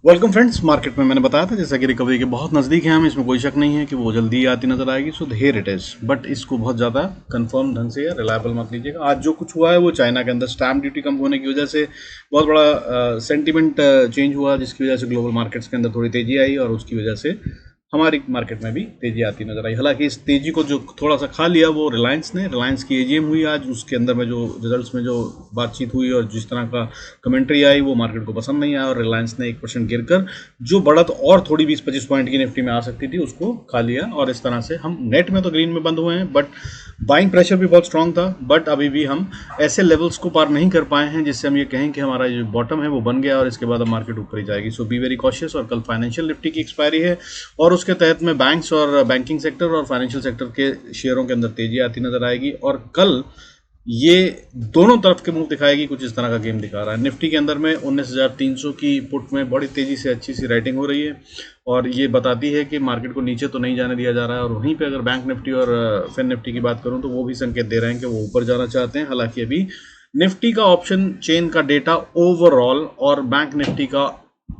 Welcome friends. Market में मैंने बताया था जैसा कि रिकवरी के बहुत नज़दीक है हम, इसमें कोई शक नहीं है कि वो जल्दी आती नजर आएगी। So here it is, but इसको बहुत ज़्यादा कंफर्म ढंग से या रिलायबल मत लीजिएगा। आज जो कुछ हुआ है वो चाइना के अंदर स्टैम्प ड्यूटी कम होने की वजह से बहुत बड़ा सेंटीमेंट चेंज हुआ, जिसकी वजह से ग्लोबल मार्केट्स के अंदर थोड़ी तेज़ी आई और उसकी वजह से हमारी मार्केट में भी तेज़ी आती नजर आई। हालांकि इस तेज़ी को जो थोड़ा सा खा लिया वो रिलायंस की एजीएम हुई आज, उसके अंदर में जो रिजल्ट्स में जो बातचीत हुई और जिस तरह का कमेंट्री आई वो मार्केट को पसंद नहीं आया और रिलायंस ने 1% गिरकर जो बढ़त और थोड़ी 20-25 पॉइंट की निफ्टी में आ सकती थी उसको खा लिया। और इस तरह से हम नेट में तो ग्रीन में बंद हुए हैं, बट बाइंग प्रेशर भी बहुत स्ट्रांग था। बट अभी भी हम ऐसे लेवल्स को पार नहीं कर पाए हैं जिससे हम ये कहें कि हमारा जो बॉटम है वो बन गया और इसके बाद अब मार्केट ऊपर ही जाएगी। सो बी वेरी कॉशियस। और कल फाइनेंशियल निफ्टी की एक्सपायरी है और उसके तहत में बैंक्स और बैंकिंग सेक्टर और फाइनेंशियल सेक्टर के शेयरों के अंदर तेजी आती नजर आएगी। और कल ये दोनों तरफ के मुंह दिखाएगी, कुछ इस तरह का गेम दिखा रहा है। निफ्टी के अंदर में 19,300 की पुट में बड़ी तेजी से अच्छी सी राइटिंग हो रही है और ये बताती है कि मार्केट को नीचे तो नहीं जाने दिया जा रहा है। और वहीं पे अगर बैंक निफ्टी और फिन निफ्टी की बात करूं तो वो भी संकेत दे रहे हैं कि वो ऊपर जाना चाहते हैं। हालांकि अभी निफ्टी का ऑप्शन चेन का डेटा ओवरऑल और बैंक निफ्टी का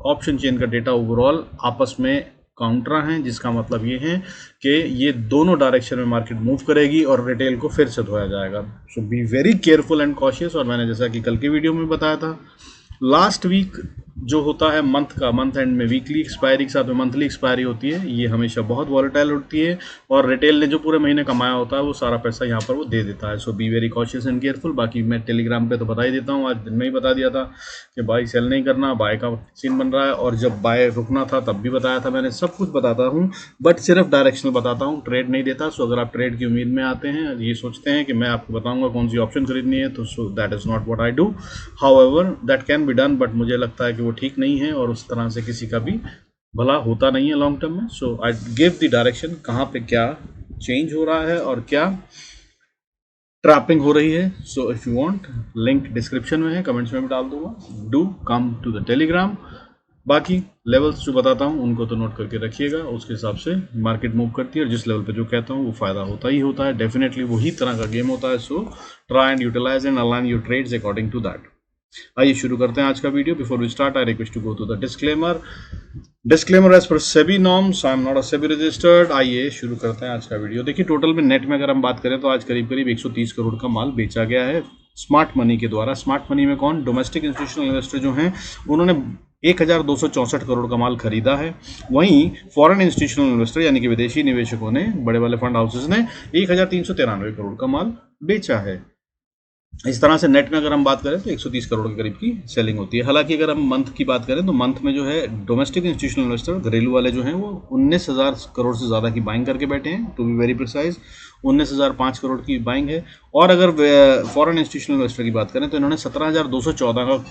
ऑप्शन चेन का डेटा ओवरऑल आपस में काउंटरा हैं, जिसका मतलब ये है कि ये दोनों डायरेक्शन में मार्केट मूव करेगी और रिटेल को फिर से धोया जाएगा। So be very careful and cautious. और मैंने जैसा कि कल के वीडियो में बताया था, लास्ट वीक जो होता है मंथ एंड में वीकली एक्सपायरी के साथ में मंथली एक्सपायरी होती है, ये हमेशा बहुत वॉलेटाइल होती है और रिटेल ने जो पूरे महीने कमाया होता है वो सारा पैसा यहाँ पर वो दे देता है। So be very cautious and careful. बाकी मैं टेलीग्राम पे तो बता ही देता हूँ, आज दिन में ही बता दिया था कि बाई सेल नहीं करना, बाय का सीन बन रहा है। और जब बाय रुकना था तब भी बताया था, मैंने सब कुछ बताता हूँ बट सिर्फ डायरेक्शनल बताता हूँ, ट्रेड नहीं देता। सो अगर आप ट्रेड की उम्मीद में आते हैं, ये सोचते हैं कि मैं आपको बताऊंगा कौन सी ऑप्शन खरीदनी है, तो so that is not what I do. However that can be done, but मुझे लगता है कि वो ठीक नहीं है और उस तरह से किसी का भी भला होता नहीं है लॉन्ग टर्म में। सो आई गिव द डायरेक्शन कहाँ पे क्या चेंज हो रहा है और क्या ट्रैपिंग हो रही है। So if you want, link description में है, कमेंट्स में भी डाल दूंगा। Do come to the Telegram. बाकी लेवल्स जो बताता हूँ उनको तो नोट करके रखिएगा, उसके हिसाब से मार्केट मूव करती है और जिस लेवल पे जो कहता हूँ वो फायदा होता ही होता है। डेफिनेटली वही तरह का गेम होता है। So try and utilise and align your trades according to that. आइए शुरू करते हैं आज का video. Before we start I request to go to the disclaimer as per SEBI norms, I am not a SEBI registered. आइए शुरू करते हैं आज का वीडियो। देखिए, टोटल में नेट में अगर हम बात करें तो आज करीब करीब 130 करोड़ का माल बेचा गया है स्मार्ट मनी के द्वारा। स्मार्ट मनी में कौन? डोमेस्टिक इंस्टीट्यूशनल इन्वेस्टर जो हैं उन्होंने 1,264 करोड़ का माल खरीदा है। वहीं फॉरेन इंस्टीट्यूशनल इन्वेस्टर यानी कि विदेशी निवेशकों ने, बड़े वाले फंड हाउसेस ने 1,393 करोड़ का माल बेचा है। इस तरह से नेट में अगर हम बात करें तो 130 करोड़ के करीब की सेलिंग होती है। हालांकि अगर हम मंथ की बात करें तो मंथ में जो है डोमेस्टिक इंस्टीट्यूशनल इन्वेस्टर, घरेलू वाले जो हैं, वो 19,000 करोड़ से ज़्यादा की बाइंग करके बैठे हैं। To be very precise 19,005 crore की बाइंग है। और अगर फॉरेन इंस्टीट्यूशनल इन्वेस्टर की बात करें तो इन्होंने 17,214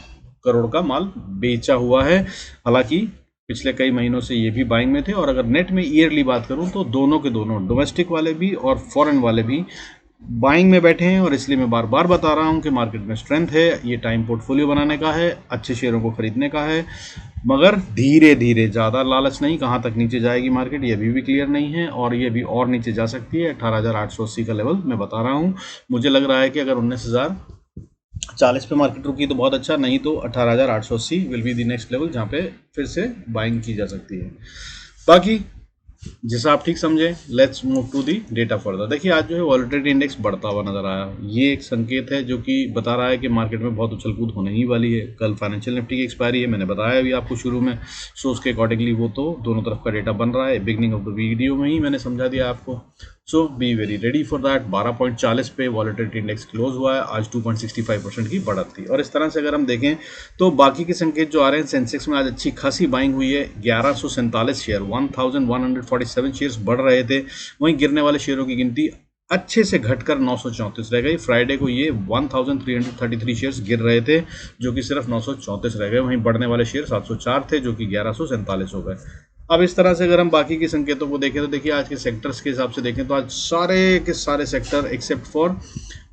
करोड़ का माल बेचा हुआ है। हालांकि पिछले कई महीनों से ये भी बाइंग में थे। और अगर नेट में ईयरली बात करूं तो दोनों के दोनों, डोमेस्टिक वाले भी और फॉरेन वाले भी, बाइंग में बैठे हैं। और इसलिए मैं बार बार बता रहा हूं कि मार्केट में स्ट्रेंथ है, ये टाइम पोर्टफोलियो बनाने का है, अच्छे शेयरों को खरीदने का है, मगर धीरे धीरे, ज़्यादा लालच नहीं। कहां तक नीचे जाएगी मार्केट ये अभी भी क्लियर नहीं है और ये भी और नीचे जा सकती है। 18,880 का लेवल मैं बता रहा हूं। मुझे लग रहा है कि अगर 19,040 पे मार्केट रुकी तो बहुत अच्छा, नहीं तो 18,880 will be the next level जहां पे फिर से बाइंग की जा सकती है। बाकी जैसा आप ठीक समझे, let's move to the data further. देखिए, आज जो है वॉलेटिलिटी इंडेक्स बढ़ता हुआ नजर आया। ये एक संकेत है जो कि बता रहा है कि मार्केट में बहुत उछल कूद होने ही वाली है। कल फाइनेंशियल निफ्टी की एक्सपायरी है, मैंने बताया अभी आपको शुरू में। सो उसके अकॉर्डिंगली वो तो दोनों तरफ का डेटा बन रहा है। बिगनिंग ऑफ द वीडियो में ही मैंने समझा दिया आपको। So be very ready for that. 12.40 पे वॉलेटिलिटी इंडेक्स क्लोज हुआ है। आज 2.65% की बढ़त थी। और इस तरह से अगर हम देखें तो बाकी के संकेत जो आ रहे हैं, सेंसेक्स में आज अच्छी खासी बाइंग हुई है। 1147 शेयर, 1147 शेयर्स बढ़ रहे थे। वहीं गिरने वाले शेयरों की गिनती अच्छे से घटकर 934 रह गई। फ्राइडे को ये 1333 शेयर्स गिर रहे थे जो कि सिर्फ 934 रह गए। वहीं बढ़ने वाले शेयर 704 थे जो कि 1147 हो गए। अब इस तरह से अगर हम बाकी के संकेतों को देखें तो देखिए, आज के सेक्टर्स के हिसाब से देखें तो आज सारे के सारे sector except for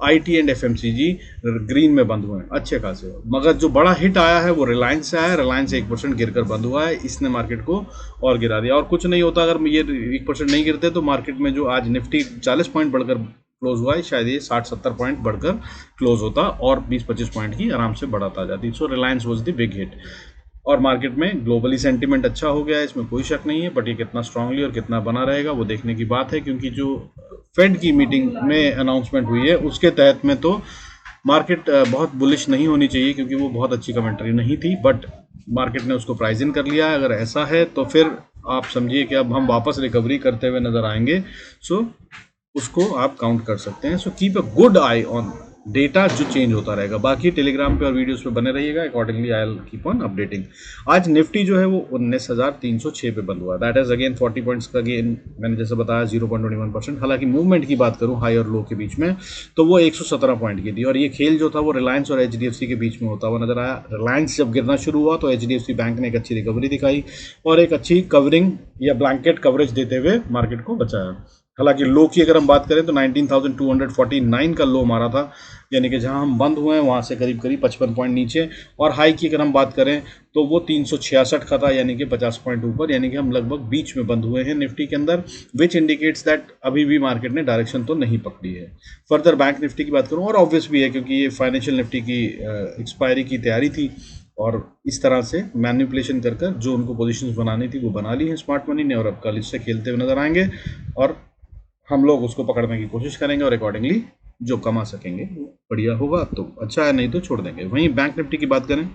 IT and FMCG green में बंद हुए हैं अच्छे खासे। मगर जो बड़ा हिट आया है वो रिलायंस से आया है। रिलायंस 1% गिरकर बंद हुआ है, इसने मार्केट को और गिरा दिया। और कुछ नहीं होता अगर ये 1% नहीं गिरते तो मार्केट में जो आज निफ्टी 40 पॉइंट बढ़कर क्लोज हुआ है, शायद ये 60-70 पॉइंट बढ़कर क्लोज होता और 20-25 पॉइंट की आराम से बढ़त आ जाती। So Reliance was the big hit. और मार्केट में ग्लोबली सेंटीमेंट अच्छा हो गया है, इसमें कोई शक नहीं है, बट ये कितना स्ट्रांगली और कितना बना रहेगा वो देखने की बात है, क्योंकि जो फेड की मीटिंग में अनाउंसमेंट हुई है उसके तहत में तो मार्केट बहुत बुलिश नहीं होनी चाहिए, क्योंकि वो बहुत अच्छी कमेंट्री नहीं थी, बट मार्केट ने उसको प्राइस इन कर लिया है। अगर ऐसा है तो फिर आप समझिए कि अब हम वापस रिकवरी करते हुए नजर आएंगे, सो उसको आप काउंट कर सकते हैं। So keep a good I on data जो चेंज होता रहेगा। बाकी टेलीग्राम पे और वीडियोस पे बने रहिएगा, accordingly I will keep on updating. आज निफ्टी जो है वो 19,306 पे बंद हुआ, दैट इज अगेन 40 पॉइंट्स का गेन, मैंने जैसे बताया 0.21%। हालांकि मूवमेंट की बात करूं हाई और लो के बीच में तो वो 117 पॉइंट की थी, और ये खेल जो था वो रिलायंस और एचडीएफसी के बीच में होता हुआ नजर आया। रिलायंस जब गिरना शुरू हुआ तो एचडीएफसी बैंक ने एक अच्छी रिकवरी दिखाई और एक अच्छी कवरिंग या ब्लैंकेट कवरेज देते हुए मार्केट को बचाया। हालांकि लो की अगर हम बात करें तो 19,249 का लो मारा था, यानी कि जहां हम बंद हुए हैं वहां से करीब करीब 55 पॉइंट नीचे। और हाई की अगर हम बात करें तो वो 366 का था, यानी कि 50 पॉइंट ऊपर, यानी कि हम लगभग बीच में बंद हुए हैं निफ्टी के अंदर, विच इंडिकेट्स दैट अभी भी मार्केट ने डायरेक्शन तो नहीं पकड़ी है। फर्दर बैंक निफ्टी की बात करूं, और ऑब्वियस भी है क्योंकि ये फाइनेंशियल निफ्टी की एक्सपायरी की तैयारी थी, और इस तरह से मैनिपुलेशन कर कर जो उनको पोजीशंस बनानी थी वो बना ली है स्मार्ट मनी ने, और अब कल इससे खेलते हुए नजर आएंगे और हम लोग उसको पकड़ने की कोशिश करेंगे और अकॉर्डिंगली जो कमा सकेंगे वो बढ़िया होगा तो अच्छा है, नहीं तो छोड़ देंगे। वहीं बैंक निफ्टी की बात करें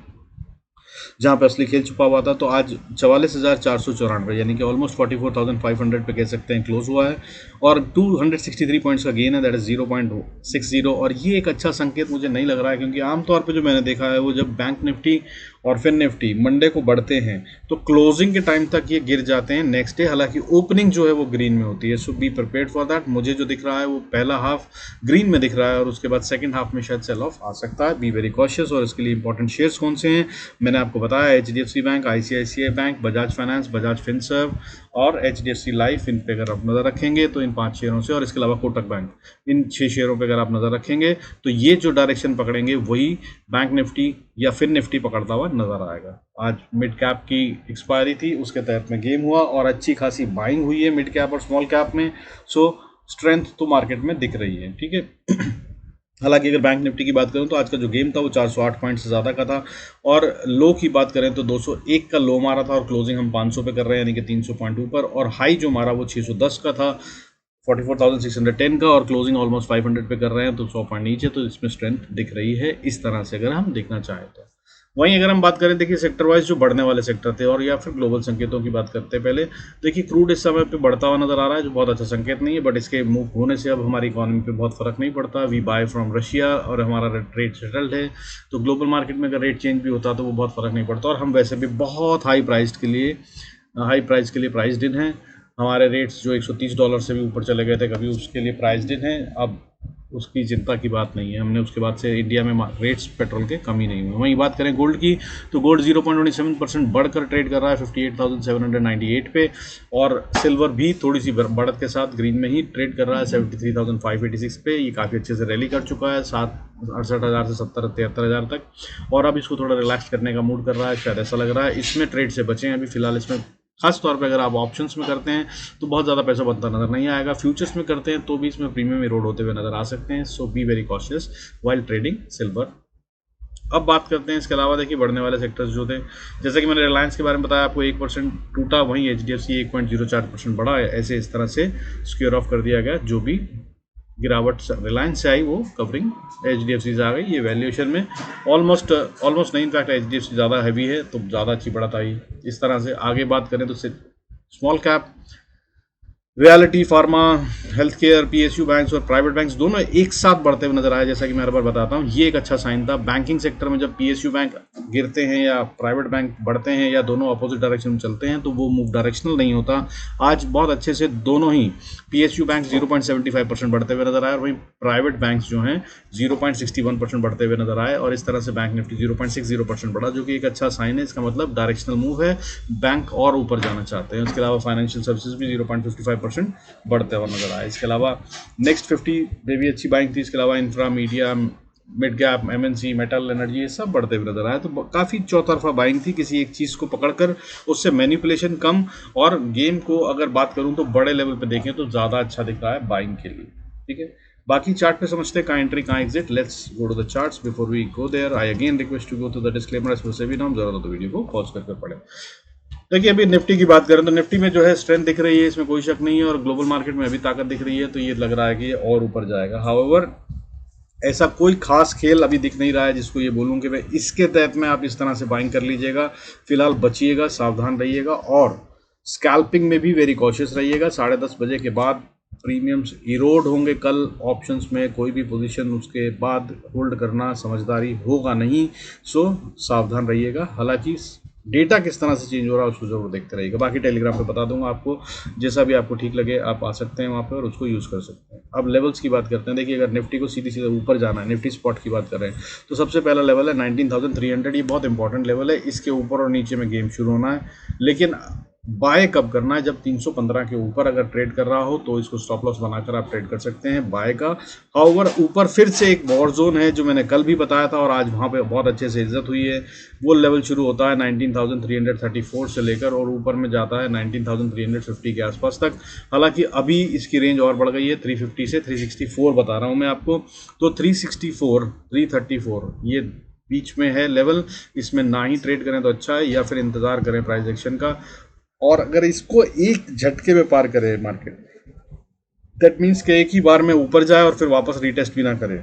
जहां पे असली खेल छुपा हुआ था, तो आज 44,494 यानी कि ऑलमोस्ट 44,500 पे कह सकते हैं क्लोज हुआ है, और 263 पॉइंट्स का गेन है, दैट इज 0.60। और ये एक अच्छा संकेत मुझे नहीं लग रहा है, क्योंकि आमतौर पे जो मैंने देखा है वो जब बैंक निफ्टी और फिर निफ्टी मंडे को बढ़ते हैं तो क्लोजिंग के टाइम तक ये गिर जाते हैं नेक्स्ट डे, हालांकि ओपनिंग जो है वो ग्रीन में होती है। So be prepared for that. मुझे जो दिख रहा है वो पहला हाफ ग्रीन में दिख रहा है और उसके बाद सेकंड हाफ में शायद सेल ऑफ आ सकता है। B very cautious. और इसके लिए इंपॉर्टेंट शेयर्स कौन से हैं मैंने आपको बताया, HDFC bank, ICICI bank, Bajaj finance, Bajaj Finserv और एचडीएफसी लाइफ। इन पे अगर आप नजर रखेंगे तो इन 5 शेयरों से, और इसके अलावा कोटक बैंक, इन 6 शेयरों पे अगर आप नजर रखेंगे तो ये जो डायरेक्शन पकड़ेंगे वही बैंक निफ्टी या फिर निफ्टी पकड़ता हुआ नजर आएगा। आज मिड कैप की एक्सपायरी थी, उसके तहत में गेम हुआ और अच्छी खासी बाइंग हुई है मिड कैप और स्मॉल कैप में। सो स्ट्रेंथ तो मार्केट में दिख रही है, ठीक है। हालांकि अगर बैंक निफ्टी की बात करूं तो आज का जो गेम था वो 408 पॉइंट से ज़्यादा का था, और लो की बात करें तो 201 का लो मारा था और क्लोजिंग हम 500 पे कर रहे हैं, यानी कि 300 पॉइंट ऊपर। और हाई जो मारा वो 610 का था, 44,610 का, और क्लोजिंग ऑलमोस्ट 500 पे कर रहे हैं तो 100 पॉइंट नीचे। तो इसमें स्ट्रेंथ दिख रही है इस तरह से अगर हम देखना चाहें तो। वहीं अगर हम बात करें, देखिए सेक्टर वाइज जो बढ़ने वाले सेक्टर थे, और या फिर ग्लोबल संकेतों की बात करते हैं पहले, देखिए क्रूड इस समय पे बढ़ता हुआ नजर आ रहा है, जो बहुत अच्छा संकेत नहीं है, बट इसके मूव होने से अब हमारी इकोनॉमी पे बहुत फर्क नहीं पड़ता। वी बाय फ्रॉम रशिया और हमारा रेट सेटल्ड है, तो ग्लोबल मार्केट में अगर रेट चेंज भी होता तो वो बहुत फर्क नहीं पड़ता। और हम वैसे भी बहुत हाई प्राइस के लिए प्राइस्ड इन हैं। हमारे रेट्स जो $130 से भी ऊपर चले गए थे कभी, उसके लिए प्राइस्ड इन है, अब उसकी चिंता की बात नहीं है। हमने उसके बाद से इंडिया में रेट्स पेट्रोल के कमी नहीं हुए। वहीं बात करें गोल्ड की, तो गोल्ड 0.27% बढ़कर ट्रेड कर रहा है 58,798 पे, और सिल्वर भी थोड़ी सी बढ़त के साथ ग्रीन में ही ट्रेड कर रहा है 73,586 पे। ये काफ़ी अच्छे से रैली कर चुका है 68,000 से 73,000 तक, और अब इसको थोड़ा रिलैक्स करने का मूड कर रहा है, शायद ऐसा लग रहा है। इसमें ट्रेड से बचें अभी फिलहाल। इसमें खास तौर पे अगर आप ऑप्शंस में करते हैं तो बहुत ज़्यादा पैसा बनता नजर नहीं आएगा। फ्यूचर्स में करते हैं तो भी इसमें प्रीमियम इरोड होते हुए नजर आ सकते हैं। So be very cautious while trading silver. अब बात करते हैं इसके अलावा, देखिए बढ़ने वाले सेक्टर्स जो थे, जैसे कि मैंने रिलायंस के बारे में बताया आपको 1% टूटा, वहीं एचडीएफसी 1.04% बढ़ा है। ऐसे इस तरह से स्क्वेयर ऑफ कर दिया गया। जो भी गिरावट रिलायंस से आई वो कवरिंग एचडीएफसी से आ गई। ये वैल्यूएशन में ऑलमोस्ट नहीं, इनफैक्ट एचडीएफसी ज़्यादा हैवी है तो ज़्यादा अच्छी बढ़त आई। इस तरह से आगे बात करें तो small cap, reality, pharma, health care, PSU banks और प्राइवेट बैंक्स दोनों एक साथ बढ़ते हुए नजर आए। जैसा कि मैं हर बार बताता हूँ, ये एक अच्छा साइन था। बैंकिंग सेक्टर में जब पीएसयू बैंक गिरते हैं या प्राइवेट बैंक बढ़ते हैं या दोनों अपोजिट डायरेक्शन में चलते हैं तो वो मूव डायरेक्शनल नहीं होता। आज बहुत अच्छे से दोनों ही पीएसयू बैंक 0.75% बढ़ते हुए नजर आए, और वहीं प्राइवेट बैंक्स जो हैं 0.61% बढ़ते हुए नजर आए, और इस तरह से बैंक निफ्टी 0.60% बढ़ा, जो कि एक अच्छा साइन है। इसका मतलब डायरेक्शनल मूव है, बैंक और ऊपर जाना चाहते हैं। इसके अलावा फाइनेंशियल सर्विसेज भी 0.55% बढ़ते हुए नजर आए। इसके अलावा नेक्स्ट 50 में भी अच्छी बाइंग थी। इसके अलावा infra, media, mid cap, MNC, metal, energy, ये सब बढ़ते हुए नजर आए। तो काफ़ी चौतरफा बाइंग थी, किसी एक चीज़ को पकड़कर उससे मैनिपुलेशन कम, और गेम को अगर बात करूं तो बड़े लेवल पे देखें तो ज़्यादा अच्छा दिख रहा है बाइंग के लिए, ठीक है। बाकी चार्ट पे समझते हैं कहाँ एंट्री कहाँ exit. Let's go to the charts. Before we go there I again request to go to the disclaimer. इसमें से भी नाम जरूरत हो तो वीडियो को पॉज करके पढ़े। देखिए अभी निफ्टी की बात करें तो निफ्टी में जो है स्ट्रेंथ दिख रही है, इसमें कोई शक नहीं है, और ग्लोबल मार्केट में अभी ताकत दिख रही है, तो ये लग रहा है कि ये और ऊपर जाएगा। हाउएवर ऐसा कोई खास खेल अभी दिख नहीं रहा है जिसको ये बोलूं कि भाई इसके तहत में आप इस तरह से बाइंग कर लीजिएगा। फिलहाल बचिएगा, सावधान रहिएगा, और स्कैल्पिंग में भी वेरी कॉशियस रहिएगा। 10:30 बजे के बाद प्रीमियम्स इरोड होंगे कल ऑप्शंस में, कोई भी पोजीशन उसके बाद होल्ड करना समझदारी होगा नहीं, सो सावधान रहिएगा। हालांकि डेटा किस तरह से चेंज हो रहा है उसको जरूर देखते रहिएगा। बाकी टेलीग्राम पे बता दूंगा आपको, जैसा भी आपको ठीक लगे आप आ सकते हैं वहाँ पे और उसको यूज़ कर सकते हैं। अब लेवल्स की बात करते हैं। देखिए अगर निफ्टी को सीधी सीधे ऊपर जाना है, निफ्टी स्पॉट की बात कर रहे हैं, तो सबसे पहला लेवल है 19,300। ये बहुत इंपॉर्टेंट लेवल है, इसके ऊपर और नीचे में गेम शुरू होना है। लेकिन बाय कब करना है? जब 315 के ऊपर अगर ट्रेड कर रहा हो तो इसको स्टॉप लॉस बनाकर आप ट्रेड कर सकते हैं बाय का। हाउएवर ऊपर फिर से एक वॉर जोन है जो मैंने कल भी बताया था और आज वहाँ पे बहुत अच्छे से इज्जत हुई है। वो लेवल शुरू होता है 19,334 से लेकर और ऊपर में जाता है 19,350 के आसपास तक। हालांकि अभी इसकी रेंज और बढ़ गई है, 350 से 364 बता रहा हूँ मैं आपको। तो 364 334 ये बीच में है लेवल, इसमें ना ही ट्रेड करें तो अच्छा है, या फिर इंतजार करें प्राइस एक्शन का। और अगर इसको एक झटके में पार करे मार्केट, दैट मीन्स कि एक ही बार में ऊपर जाए और फिर वापस रीटेस्ट भी ना करे,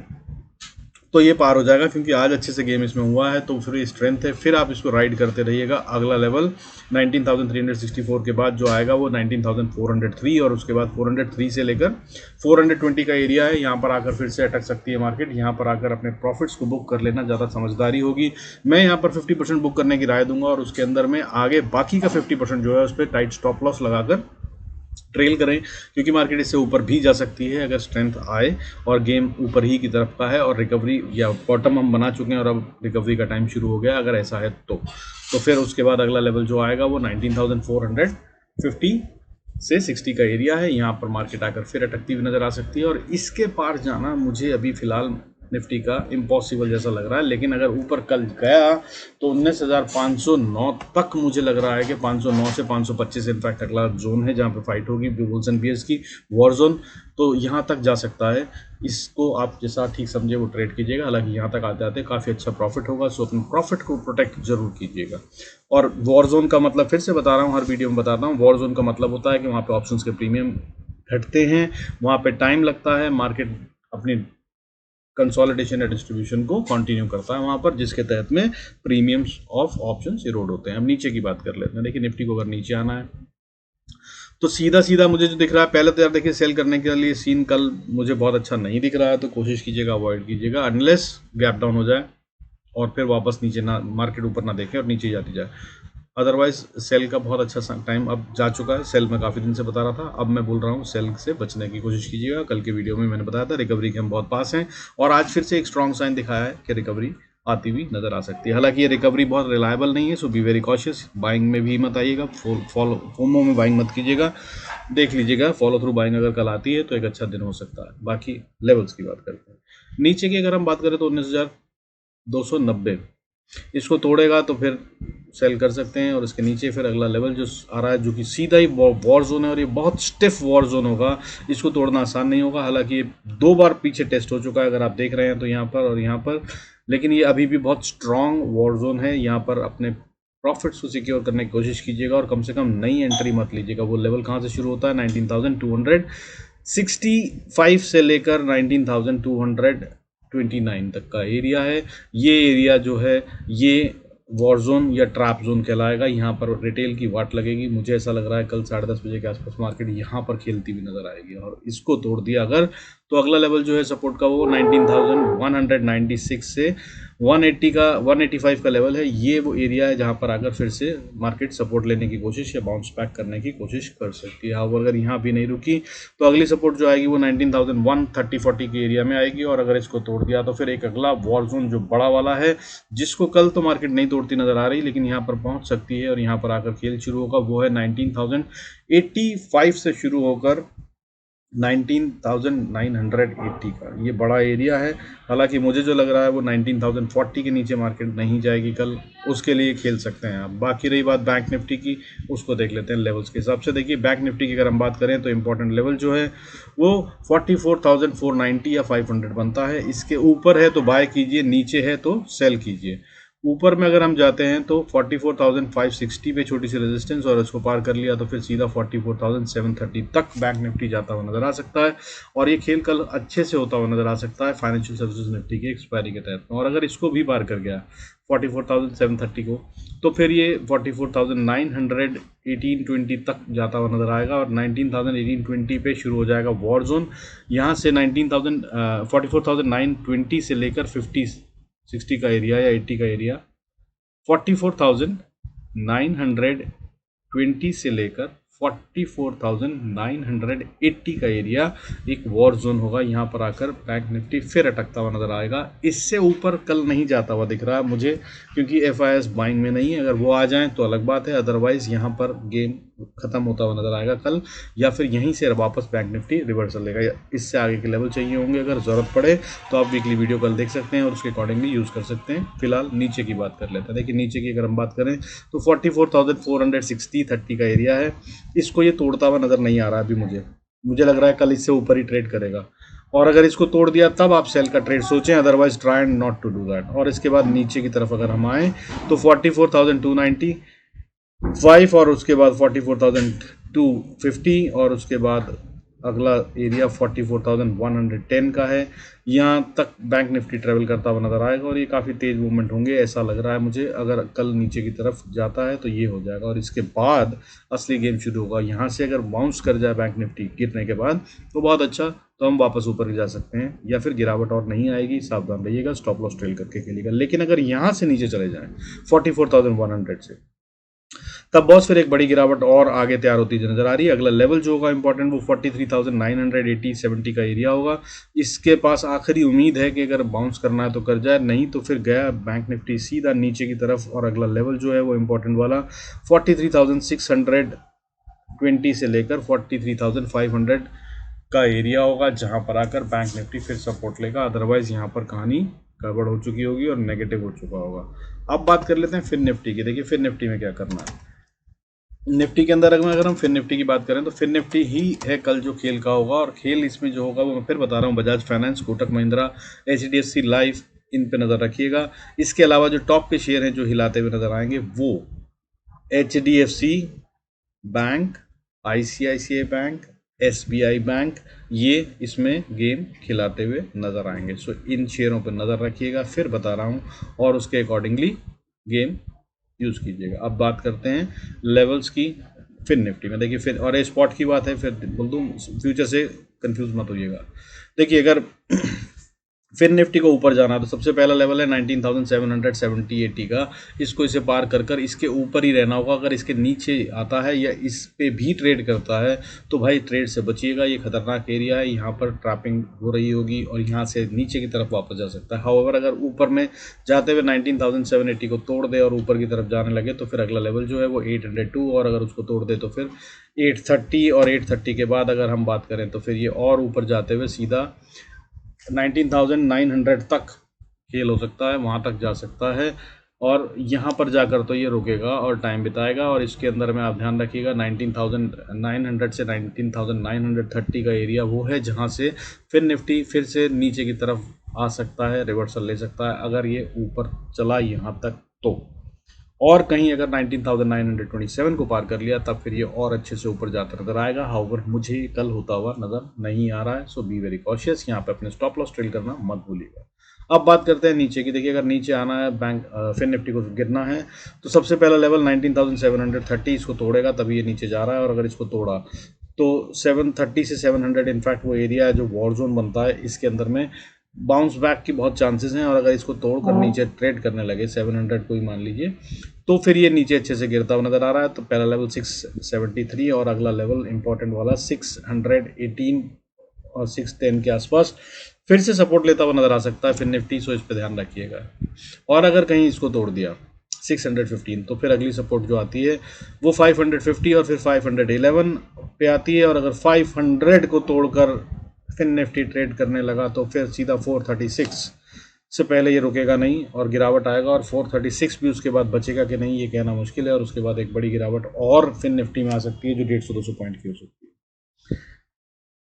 तो ये पार हो जाएगा, क्योंकि आज अच्छे से गेम इसमें हुआ है। तो फिर स्ट्रेंथ है, फिर आप इसको राइड करते रहिएगा। अगला लेवल 19,364 के बाद जो आएगा वो 19,403 और उसके बाद 403 से लेकर 420 का एरिया है। यहाँ पर आकर फिर से अटक सकती है मार्केट। यहाँ पर आकर अपने प्रॉफिट्स को बुक कर लेना ज़्यादा समझदारी होगी। मैं यहाँ पर 50% बुक करने की राय दूंगा और उसके अंदर में आगे बाकी का 50% जो है उस पर टाइट स्टॉप लॉस लगाकर ट्रेल करें, क्योंकि मार्केट इससे ऊपर भी जा सकती है अगर स्ट्रेंथ आए और गेम ऊपर ही की तरफ का है और रिकवरी या बॉटम हम बना चुके हैं और अब रिकवरी का टाइम शुरू हो गया अगर ऐसा है तो फिर उसके बाद अगला लेवल जो आएगा वो 19,450 से 60 का एरिया है। यहाँ पर मार्केट आकर फिर अटकती हुई नजर आ सकती है और इसके पार जाना मुझे अभी फिलहाल निफ्टी का इम्पॉसिबल जैसा लग रहा है। लेकिन अगर ऊपर कल गया तो 19,509 तक मुझे लग रहा है कि 509 से 525 इनफैक्ट अगला जोन है जहाँ पे फाइट होगी बुल्स एंड बियर्स की वॉर जोन, तो यहाँ तक जा सकता है। इसको आप जैसा ठीक समझे वो ट्रेड कीजिएगा। हालांकि यहाँ तक आते आते काफ़ी अच्छा प्रॉफिट होगा, सो अपने प्रॉफिट को प्रोटेक्ट जरूर कीजिएगा। और वॉर जोन का मतलब फिर से बता रहा हूँ, हर वीडियो में बताता हूँ, वॉर जोन का मतलब होता है कि वहाँ पे ऑप्शंस के प्रीमियम घटते हैं, वहाँ पे टाइम लगता है, मार्केट अपनी कंसोलिडेशन या डिस्ट्रीब्यूशन को कंटिन्यू करता है वहां पर, जिसके तहत में प्रीमियम्स ऑफ ऑप्शंस इरोड होते हैं। अब नीचे की बात कर लेते हैं। देखिए निफ्टी को अगर नीचे आना है तो सीधा सीधा मुझे जो दिख रहा है, पहले तो यार देखिए सेल करने के लिए सीन कल मुझे बहुत अच्छा नहीं दिख रहा है, तो कोशिश कीजिएगा अवॉइड कीजिएगा अनलेस गैप डाउन हो जाए और फिर वापस नीचे ना, मार्केट ऊपर ना देखे और नीचे जाती जाए। अदरवाइज सेल का बहुत अच्छा टाइम अब जा चुका है। सेल में काफ़ी दिन से बता रहा था, अब मैं बोल रहा हूँ सेल से बचने की कोशिश कीजिएगा। कल के वीडियो में मैंने बताया था रिकवरी के हम बहुत पास हैं और आज फिर से एक स्ट्रॉन्ग साइन दिखाया है कि रिकवरी आती हुई नजर आ सकती है। हालांकि ये रिकवरी बहुत रिलायबल नहीं है, so be very cautious. Buying में भी मत आइएगा, फोमो में बाइंग मत कीजिएगा, देख लीजिएगा फॉलो थ्रू बाइंग अगर कल आती है तो एक अच्छा दिन हो सकता है। बाकी लेवल्स की बात करते हैं। नीचे की अगर हम बात करें तो 19,290 इसको तोड़ेगा तो फिर सेल कर सकते हैं और इसके नीचे फिर अगला लेवल जो आ रहा है जो कि सीधा ही वॉर जोन है और ये बहुत स्टिफ वॉर जोन होगा, इसको तोड़ना आसान नहीं होगा। हालांकि ये 2 बार पीछे टेस्ट हो चुका है अगर आप देख रहे हैं तो यहाँ पर और यहाँ पर, लेकिन ये अभी भी बहुत स्ट्रांग वॉर जोन है। यहाँ पर अपने प्रॉफिट्स को सिक्योर करने की कोशिश कीजिएगा और कम से कम नई एंट्री मत लीजिएगा। वो लेवल कहाँ से शुरू होता है? 19,265 से लेकर 19,229 तक का एरिया है। ये एरिया जो है ये वॉर जोन या ट्रैप जोन कहलाएगा। यहाँ पर रिटेल की वाट लगेगी। मुझे ऐसा लग रहा है कल 10:30 बजे के आसपास मार्केट यहाँ पर खेलती हुई नजर आएगी और इसको तोड़ दिया अगर तो अगला लेवल जो है सपोर्ट का वो 19,196 से 185 का लेवल है। ये वो एरिया है जहाँ पर आकर फिर से मार्केट सपोर्ट लेने की कोशिश या बाउंस बैक करने की कोशिश कर सकती है। अब अगर यहाँ भी नहीं रुकी तो अगली सपोर्ट जो आएगी वो 19,130-40 के एरिया में आएगी और अगर इसको तोड़ दिया तो फिर एक अगला वॉर जोन जो बड़ा वाला है जिसको कल तो मार्केट नहीं तोड़ती नजर आ रही लेकिन यहाँ पर पहुँच सकती है और यहाँ पर आकर खेल शुरू होगा, वो है 19,085 से शुरू होकर 19,980 का ये बड़ा एरिया है। हालांकि मुझे जो लग रहा है वो 19,040 के नीचे मार्केट नहीं जाएगी कल, उसके लिए खेल सकते हैं आप। बाकी रही बात बैंक निफ्टी की, उसको देख लेते हैं लेवल्स के हिसाब से। देखिए बैंक निफ्टी की अगर हम बात करें तो इंपॉर्टेंट लेवल जो है वो 44,490 या 500 बनता है। इसके ऊपर है तो बाय कीजिए, नीचे है तो सेल कीजिए। ऊपर में अगर हम जाते हैं तो 44,560 पे छोटी सी रेजिस्टेंस, और इसको पार कर लिया तो फिर सीधा 44,730 तक बैंक निफ्टी जाता हुआ नजर आ सकता है। और ये खेल कल अच्छे से होता हुआ नजर आ सकता है फाइनेंशियल सर्विसेज निफ्टी की एक्सपायरी के तहत। और अगर इसको भी पार कर गया 44,730 को, तो फिर ये 44,918.20 तक जाता हुआ नजर आएगा। और 19,018.20 पे शुरू हो जाएगा वॉर जोन। यहाँ से 44,920 से लेकर 60 का एरिया या 80 का एरिया, 44,920 से लेकर 44,980 का एरिया एक वॉर जोन होगा। यहाँ पर आकर बैंक निफ्टी फिर अटकता हुआ नजर आएगा। इससे ऊपर कल नहीं जाता हुआ दिख रहा है मुझे, क्योंकि FIS बाइंग में नहीं है। अगर वो आ जाएं तो अलग बात है, अदरवाइज यहाँ पर गेम खत्म होता हुआ नजर आएगा कल, या फिर यहीं से वापस बैंक निफ्टी रिवर्सल लेगा। इससे आगे के लेवल चाहिए होंगे, अगर ज़रूरत पड़े तो आप वीकली वीडियो कल देख सकते हैं और उसके अकॉर्डिंगली यूज़ कर सकते हैं। फिलहाल नीचे की बात कर लेते हैं। देखिए नीचे की अगर हम बात करें तो 44,460 30 का एरिया है। इसको ये तोड़ता हुआ नज़र नहीं आ रहा अभी मुझे लग रहा है कल इससे ऊपर ही ट्रेड करेगा। और अगर इसको तोड़ दिया तब आप सेल का ट्रेड सोचें, otherwise try and not to do that. और इसके बाद नीचे की तरफ अगर हम आए तो 44,295 और उसके बाद 44,250 और उसके बाद अगला एरिया 44,110 का है। यहाँ तक बैंक निफ्टी ट्रेवल करता हुआ नजर आएगा और ये काफ़ी तेज मूवमेंट होंगे ऐसा लग रहा है मुझे। अगर कल नीचे की तरफ जाता है तो ये हो जाएगा और इसके बाद असली गेम शुरू होगा। यहाँ से अगर बाउंस कर जाए बैंक निफ्टी गिरने के बाद तो बहुत अच्छा, तो हम वापस ऊपर जा सकते हैं, या फिर गिरावट और नहीं आएगी। सावधान रहिएगा, स्टॉप लॉस ट्रेल करके खेलिएगा। लेकिन अगर यहाँ से नीचे चले जाएं 44,100 से, तब बॉस फिर एक बड़ी गिरावट और आगे तैयार होती नजर आ रही है। अगला लेवल जो होगा इंपॉर्टेंट वो 43,980-70 का एरिया होगा। इसके पास आखिरी उम्मीद है कि अगर बाउंस करना है तो कर जाए, नहीं तो फिर गया बैंक निफ्टी सीधा नीचे की तरफ। और अगला लेवल जो है वो इंपॉर्टेंट वाला 43,620 से लेकर 43,500 का एरिया होगा, जहां पर आकर बैंक निफ्टी फिर सपोर्ट लेगा। अदरवाइज यहाँ पर कहानी गड़बड़ हो चुकी होगी और नेगेटिव हो चुका होगा। अब बात कर लेते हैं फिर निफ्टी की। देखिए फिर निफ्टी में क्या करना है। निफ्टी के अंदर अगर हम फिर निफ्टी की बात करें तो फिर निफ्टी ही है कल जो खेल का होगा। और खेल इसमें जो होगा वो मैं फिर बता रहा हूँ, Bajaj Finance, Kotak Mahindra, HDFC Life, इन पे नज़र रखिएगा। इसके अलावा जो टॉप के शेयर हैं जो हिलाते हुए नज़र आएंगे वो HDFC bank, ICICI bank, SBI bank, ये इसमें गेम खिलाते हुए नज़र आएंगे। सो इन शेयरों पर नज़र रखिएगा, फिर बता रहा हूँ, और उसके अकॉर्डिंगली गेम यूज़ कीजिएगा। अब बात करते हैं लेवल्स की फिर निफ्टी में। देखिए फिर, और स्पॉट की बात है, फिर बोल दूँ फ्यूचर से कंफ्यूज मत होइएगा। देखिए अगर फिर निफ्टी को ऊपर जाना है तो सबसे पहला लेवल है 19,770-80 का। इसको इसे पार कर कर इसके ऊपर ही रहना होगा। अगर इसके नीचे आता है या इस पे भी ट्रेड करता है तो भाई ट्रेड से बचिएगा, ये खतरनाक एरिया है, यहाँ पर ट्रैपिंग हो रही होगी और यहाँ से नीचे की तरफ वापस जा सकता है। हाउएवर अगर ऊपर में जाते हुए 19,780 को तोड़ दे और ऊपर की तरफ जाने लगे तो फिर अगला लेवल जो है वो 802, और अगर उसको तोड़ दे तो फिर 830, और 830 के बाद अगर हम बात करें तो फिर ये और ऊपर जाते हुए सीधा 19,900 तक खेल हो सकता है, वहाँ तक जा सकता है। और यहाँ पर जाकर तो ये रुकेगा और टाइम बिताएगा। और इसके अंदर में आप ध्यान रखिएगा 19,900 से 19,930 का एरिया वो है जहाँ से फिर निफ्टी फिर से नीचे की तरफ आ सकता है, रिवर्सल ले सकता है अगर ये ऊपर चला यहाँ तक तो। और कहीं अगर 19,927 को पार कर लिया तब फिर ये और अच्छे से ऊपर जाता नजर आएगा। हाउएवर मुझे कल होता हुआ नजर नहीं आ रहा है। सो बी वेरी कॉशियस, यहाँ पे अपने स्टॉप लॉस ट्रेल करना मत भूलिएगा। अब बात करते हैं नीचे की। देखिए अगर नीचे आना है, बैंक फिर निफ्टी को गिरना है, तो सबसे पहला लेवल 19,730, इसको तोड़ेगा तभी ये नीचे जा रहा है। और अगर इसको तोड़ा तो 730 से 700 इनफैक्ट वो एरिया है जो वॉर जोन बनता है, इसके अंदर में बाउंस बैक की बहुत चांसेस हैं। और अगर इसको तोड़कर नीचे ट्रेड करने लगे 700 को ही मान लीजिए, तो फिर ये नीचे अच्छे से गिरता हुआ नजर आ रहा है। तो पहला लेवल 673 और अगला लेवल इंपॉर्टेंट वाला 618 और 610 के आसपास फिर से सपोर्ट लेता हुआ नजर आ सकता है फिर निफ्टी। सो इस पर ध्यान रखिएगा। और अगर कहीं इसको तोड़ दिया 615, तो फिर अगली सपोर्ट जो आती है वो 550 और फिर 511 पे आती है। और अगर 500 को तोड़कर फिन निफ्टी ट्रेड करने लगा तो फिर सीधा 436 से पहले ये रुकेगा नहीं और गिरावट आएगा, और 436 भी उसके बाद बचेगा कि नहीं ये कहना मुश्किल है। और उसके बाद एक बड़ी गिरावट और फिन निफ्टी में आ सकती है जो 150-200 पॉइंट की हो सकती है।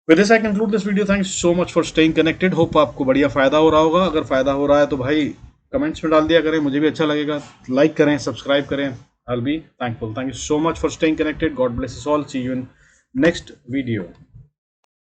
With this I conclude this video. Thanks so much for staying connected. Hope आपको बढ़िया फायदा हो रहा होगा। अगर फायदा हो रहा है तो भाई कमेंट्स में डाल दिया करें, मुझे भी अच्छा लगेगा। लाइक करें, सब्सक्राइब करें, I will be thankful. Thank you so much for staying connected. God bless us all. See you in next video.